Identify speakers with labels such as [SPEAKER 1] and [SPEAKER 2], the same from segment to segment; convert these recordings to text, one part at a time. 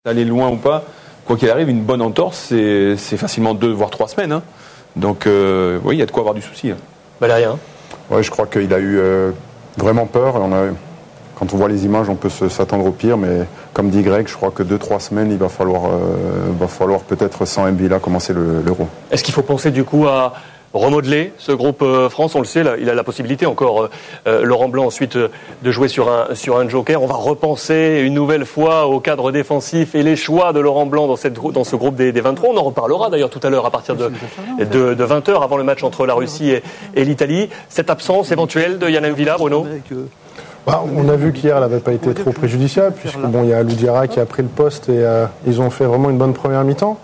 [SPEAKER 1] Aller loin ou pas, quoi qu'il arrive, une bonne entorse, c'est facilement 2 voire 3 semaines. Hein. Donc, oui, il y a de quoi avoir du souci. Hein.
[SPEAKER 2] Valérie, hein.
[SPEAKER 3] Oui, je crois qu'il a eu vraiment peur. Quand on voit les images, on peut s'attendre au pire, mais comme dit Greg, je crois que 2-3 semaines, il va falloir peut-être sans Mbila commencer l'Euro.
[SPEAKER 2] Est-ce qu'il faut penser du coup à remodeler ce groupe France? On le sait, là, il a la possibilité encore, Laurent Blanc, ensuite de jouer sur un joker. On va repenser une nouvelle fois au cadre défensif et les choix de Laurent Blanc dans ce groupe des 23. On en reparlera d'ailleurs tout à l'heure à partir de 20h avant le match entre la Russie et l'Italie. Cette absence éventuelle de Yann M'Vila, Bruno?
[SPEAKER 4] On a vu qu'hier, elle n'avait pas été trop préjudiciable, puisque il y a Alou Diarra qui a pris le poste et ils ont fait vraiment une bonne première mi-temps.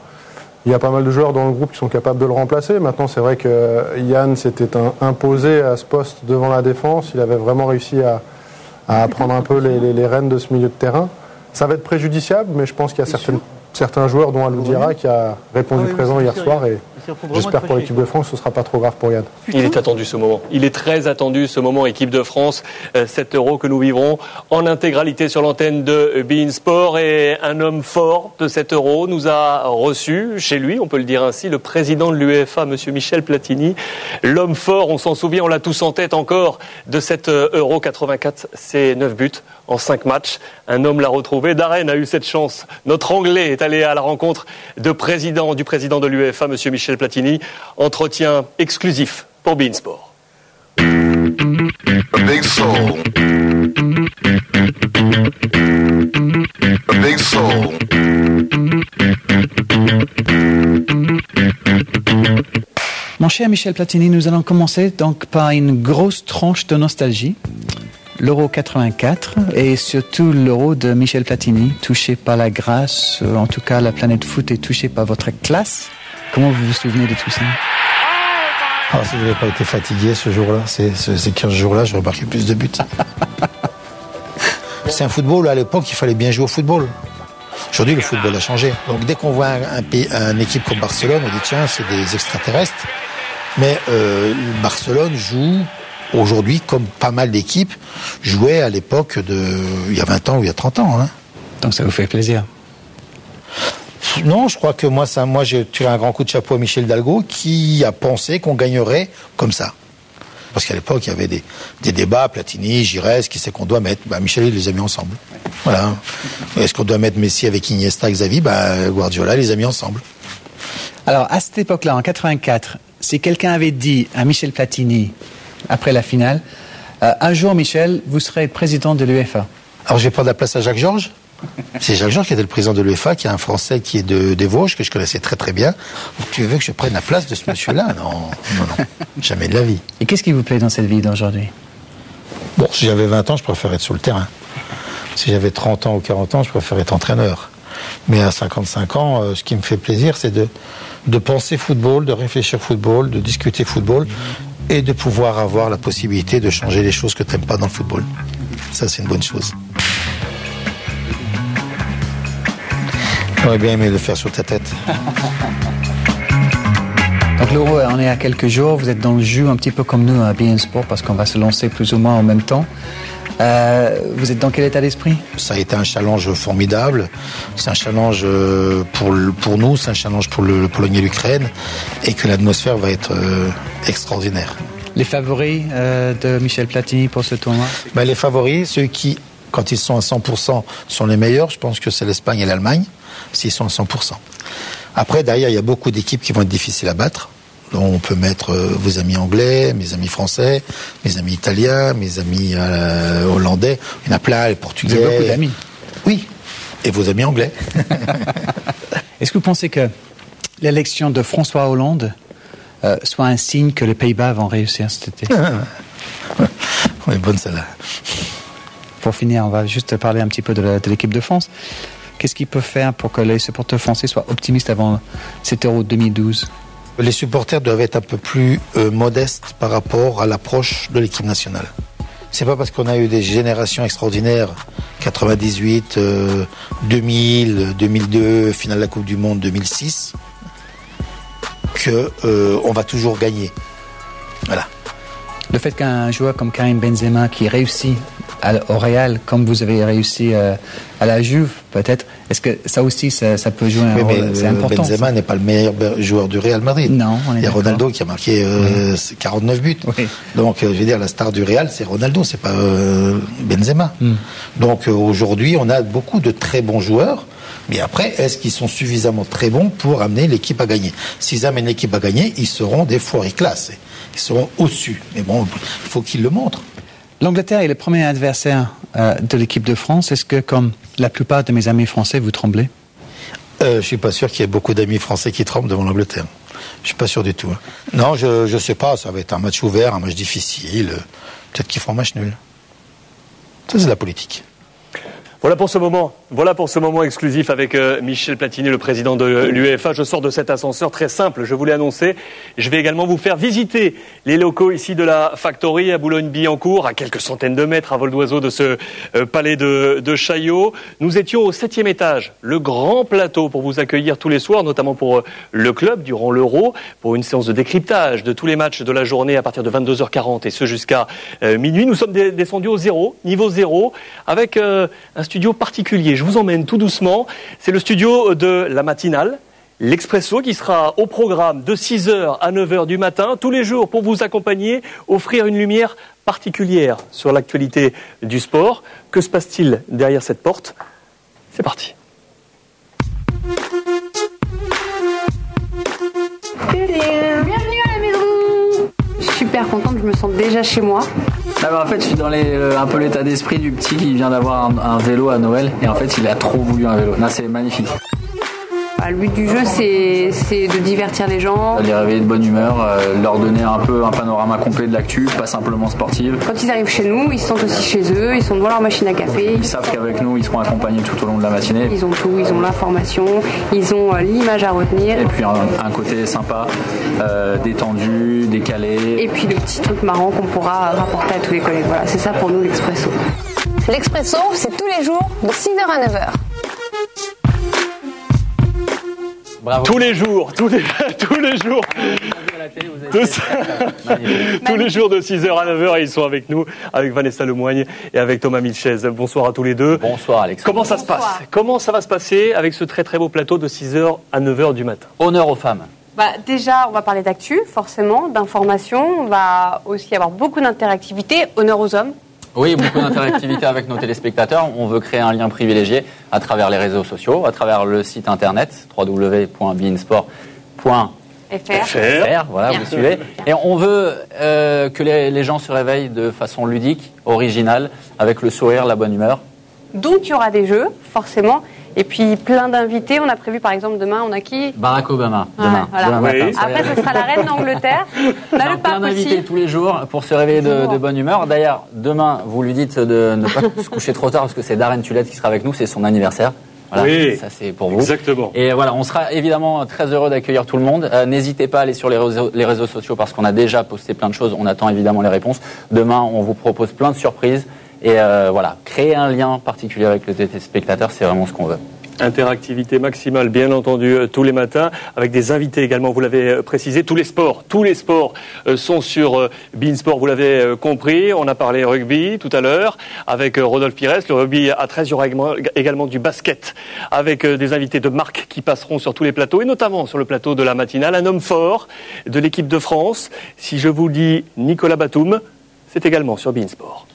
[SPEAKER 4] Il y a pas mal de joueurs dans le groupe qui sont capables de le remplacer. Maintenant, c'est vrai que Yann s'était imposé à ce poste devant la défense. Il avait vraiment réussi à prendre un peu les rênes de ce milieu de terrain. Ça va être préjudiciable, mais je pense qu'il y a certains joueurs, dont Alou Diarra, qui a répondu présent hier soir. Et j'espère pour l'équipe de France que ce ne sera pas trop grave pour Yann.
[SPEAKER 2] Il est attendu ce moment. Il est très attendu ce moment, équipe de France. Cet Euro que nous vivrons en intégralité sur l'antenne de beIN Sport. Et un homme fort de cet Euro nous a reçu chez lui, on peut le dire ainsi, le président de l'UEFA, monsieur Michel Platini. L'homme fort, on s'en souvient, on l'a tous en tête encore, de cet Euro 84, c'est 9 buts en 5 matchs. Un homme l'a retrouvé. Darren a eu cette chance. Notre Anglais est allé à la rencontre du président de l'UEFA, monsieur Michel Platini. Entretien exclusif pour beIN Sport.
[SPEAKER 5] A big soul. A big soul.
[SPEAKER 6] Mon cher Michel Platini, nous allons commencer donc par une grosse tranche de nostalgie. L'Euro 84 et surtout l'Euro de Michel Platini, touché par la grâce, en tout cas la planète foot est touchée par votre classe. Comment vous vous souvenez de tout ça?
[SPEAKER 7] Si je n'avais pas été fatigué ce jour-là, ces 15 jours-là, j'aurais marqué plus de buts. C'est un football, à l'époque, il fallait bien jouer au football. Aujourd'hui, le football a changé. Donc dès qu'on voit une équipe comme Barcelone, on dit tiens, c'est des extraterrestres. Mais Barcelone joue aujourd'hui, comme pas mal d'équipes jouaient à l'époque il y a 20 ans ou il y a 30 ans. Hein.
[SPEAKER 6] Donc ça vous fait plaisir?
[SPEAKER 7] Non, je crois que moi j'ai tiré un grand coup de chapeau à Michel Hidalgo qui a pensé qu'on gagnerait comme ça. Parce qu'à l'époque, il y avait des débats, Platini, Giresse, qui c'est qu'on doit mettre? Michel, il les a mis ensemble. Voilà. Est-ce qu'on doit mettre Messi avec Iniesta, Xavi? Guardiola les a mis ensemble.
[SPEAKER 6] Alors, à cette époque-là, en 84, si quelqu'un avait dit à Michel Platini, après la finale, un jour, Michel, vous serez président de l'UEFA.
[SPEAKER 7] Alors, je vais prendre la place à Jacques Georges. C'est Jacques Georges qui était le président de l'UEFA, qui est un Français qui est des Vosges, que je connaissais très très bien. Tu veux que je prenne la place de ce monsieur-là? Non, jamais de la vie.
[SPEAKER 6] Et qu'est-ce qui vous plaît dans cette vie d'aujourd'hui?
[SPEAKER 7] Bon, si j'avais 20 ans, je préférais être sur le terrain. Si j'avais 30 ans ou 40 ans, je préférais être entraîneur. Mais à 55 ans, ce qui me fait plaisir, c'est de penser football, de réfléchir football, de discuter football, et de pouvoir avoir la possibilité de changer les choses que tu n'aimes pas dans le football. Ça, c'est une bonne chose. J'aurais bien aimé le faire sur ta tête.
[SPEAKER 6] Donc l'Euro, on est à quelques jours, vous êtes dans le jus un petit peu comme nous à beIN Sport parce qu'on va se lancer plus ou moins en même temps. Vous êtes dans quel état d'esprit? Ça
[SPEAKER 7] a été un challenge formidable. C'est un challenge pour nous, c'est un challenge pour le Pologne et l'Ukraine, et que l'atmosphère va être extraordinaire.
[SPEAKER 6] Les favoris de Michel Platini pour ce tournoi?
[SPEAKER 7] Les favoris, ceux qui, quand ils sont à 100%, sont les meilleurs. Je pense que c'est l'Espagne et l'Allemagne, s'ils sont à 100%. Après, derrière, il y a beaucoup d'équipes qui vont être difficiles à battre. Donc, on peut mettre vos amis anglais, mes amis français, mes amis italiens, mes amis hollandais. Il y en a plein, les portugais.
[SPEAKER 6] Vous avez beaucoup d'amis.
[SPEAKER 7] Oui, et vos amis anglais.
[SPEAKER 6] Est-ce que vous pensez que l'élection de François Hollande soit un signe que les Pays-Bas vont réussir cet été?
[SPEAKER 7] On est bonne celle-là.
[SPEAKER 6] Pour finir, on va juste parler un petit peu de l'équipe de France. Qu'est-ce qu'il peut faire pour que les supporters français soient optimistes avant cet Euro 2012?
[SPEAKER 7] Les supporters doivent être un peu plus modestes par rapport à l'approche de l'équipe nationale. C'est pas parce qu'on a eu des générations extraordinaires, 98, 2000, 2002, finale de la Coupe du Monde 2006, que on va toujours gagner. Voilà.
[SPEAKER 6] Le fait qu'un joueur comme Karim Benzema qui réussit au Real, comme vous avez réussi à la Juve, peut-être, Est-ce que ça aussi, ça peut jouer un
[SPEAKER 7] Oui,
[SPEAKER 6] rôle? C'est important.
[SPEAKER 7] Benzema n'est pas le meilleur joueur du Real Madrid.
[SPEAKER 6] Non, on est
[SPEAKER 7] Il y a
[SPEAKER 6] d'accord.
[SPEAKER 7] Ronaldo qui a marqué 49 buts.
[SPEAKER 6] Oui.
[SPEAKER 7] Donc, je veux dire, la star du Real, c'est Ronaldo, c'est pas Benzema. Donc, aujourd'hui, on a beaucoup de très bons joueurs. Mais après, est-ce qu'ils sont suffisamment très bons pour amener l'équipe à gagner? S'ils amènent l'équipe à gagner, ils seront des forêts classées. Ils seront au-dessus. Mais bon, il faut qu'ils le montrent.
[SPEAKER 6] L'Angleterre est le premier adversaire de l'équipe de France. Est-ce que, comme la plupart de mes amis français, vous tremblez?
[SPEAKER 7] Je suis pas sûr qu'il y ait beaucoup d'amis français qui tremblent devant l'Angleterre. Je suis pas sûr du tout. Non, je sais pas. Ça va être un match ouvert, un match difficile. Peut-être qu'ils feront un match nul. Ça, c'est de la politique.
[SPEAKER 2] Voilà pour ce moment exclusif avec Michel Platini, le président de l'UEFA. Je sors de cet ascenseur très simple, je vous l'ai annoncé. Je vais également vous faire visiter les locaux ici de la Factory à Boulogne-Billancourt, à quelques centaines de mètres à vol d'oiseau de ce palais de Chaillot. Nous étions au 7e étage, le grand plateau pour vous accueillir tous les soirs, notamment pour le club durant l'Euro, pour une séance de décryptage de tous les matchs de la journée à partir de 22h40 et ce jusqu'à minuit. Nous sommes descendus au niveau 0, avec un studio particulier. Je vous emmène tout doucement. C'est le studio de la matinale, l'Expresso, qui sera au programme de 6h à 9h du matin, tous les jours pour vous accompagner, offrir une lumière particulière sur l'actualité du sport. Que se passe-t-il derrière cette porte? C'est parti.
[SPEAKER 8] Bienvenue à la maison. Super contente, je me sens déjà chez moi.
[SPEAKER 9] En fait, je suis dans un peu l'état d'esprit du petit qui vient d'avoir un vélo à Noël et en fait, il a trop voulu un vélo. Là, c'est magnifique.
[SPEAKER 8] Le but du jeu, c'est de divertir les gens.
[SPEAKER 9] Les réveiller de bonne humeur, leur donner un peu un panorama complet de l'actu, pas simplement sportive.
[SPEAKER 8] Quand ils arrivent chez nous, ils se sentent aussi chez eux, ils sont devant leur machine à café.
[SPEAKER 9] Ils savent qu'avec nous, ils seront accompagnés tout au long de la matinée.
[SPEAKER 8] Ils ont tout, ils ont l'information, ils ont l'image à retenir.
[SPEAKER 9] Et puis un côté sympa, détendu, décalé.
[SPEAKER 8] Et puis le petit truc marrant qu'on pourra rapporter à tous les collègues. Voilà, c'est ça pour nous l'Expresso.
[SPEAKER 10] L'Expresso, c'est tous les jours de 6h à 9h.
[SPEAKER 2] Bravo. Tous les jours. Tous les jours de 6h à 9h et ils sont avec nous, avec Vanessa Lemoigne et avec Thomas Milchez. Bonsoir à tous les deux.
[SPEAKER 9] Bonsoir Alexandre.
[SPEAKER 2] Comment ça se passe? Comment ça va se passer avec ce très très beau plateau de 6h à 9h du matin?
[SPEAKER 9] Honneur aux femmes.
[SPEAKER 8] Déjà, on va parler d'actu, forcément, d'information. On va aussi avoir beaucoup d'interactivité. Honneur aux hommes.
[SPEAKER 9] Oui, beaucoup d'interactivité avec nos téléspectateurs. On veut créer un lien privilégié à travers les réseaux sociaux, à travers le site internet www.beansport.fr. Voilà, vous suivez. Et on veut que les gens se réveillent de façon ludique, originale, avec le sourire, la bonne humeur.
[SPEAKER 8] Donc, il y aura des jeux, forcément. Et puis, plein d'invités. On a prévu, par exemple, demain, on a qui?
[SPEAKER 9] Barack Obama, demain.
[SPEAKER 8] Voilà.
[SPEAKER 9] Demain matin.
[SPEAKER 2] Oui.
[SPEAKER 8] Après, ce sera la reine d'Angleterre. On a le
[SPEAKER 9] plein
[SPEAKER 8] pape
[SPEAKER 9] d'invités
[SPEAKER 8] aussi.
[SPEAKER 9] tous les jours pour se réveiller de bonne humeur. D'ailleurs, demain, vous lui dites de ne pas se coucher trop tard parce que c'est Darren Tulette qui sera avec nous, c'est son anniversaire. Voilà,
[SPEAKER 2] oui,
[SPEAKER 9] ça c'est pour vous.
[SPEAKER 2] Exactement.
[SPEAKER 9] Et voilà, on sera évidemment très heureux d'accueillir tout le monde. N'hésitez pas à aller sur les réseaux sociaux parce qu'on a déjà posté plein de choses. On attend évidemment les réponses. Demain, on vous propose plein de surprises. Et voilà, créer un lien particulier avec le téléspectateur, c'est vraiment ce qu'on veut.
[SPEAKER 2] Interactivité maximale, bien entendu, tous les matins, avec des invités également, vous l'avez précisé. Tous les sports sont sur beansport, vous l'avez compris. On a parlé rugby tout à l'heure avec Rodolphe Pires. Le rugby à 13, il y aura également du basket avec des invités de marque qui passeront sur tous les plateaux, et notamment sur le plateau de la matinale. Un homme fort de l'équipe de France. Si je vous dis Nicolas Batum, c'est également sur beansport.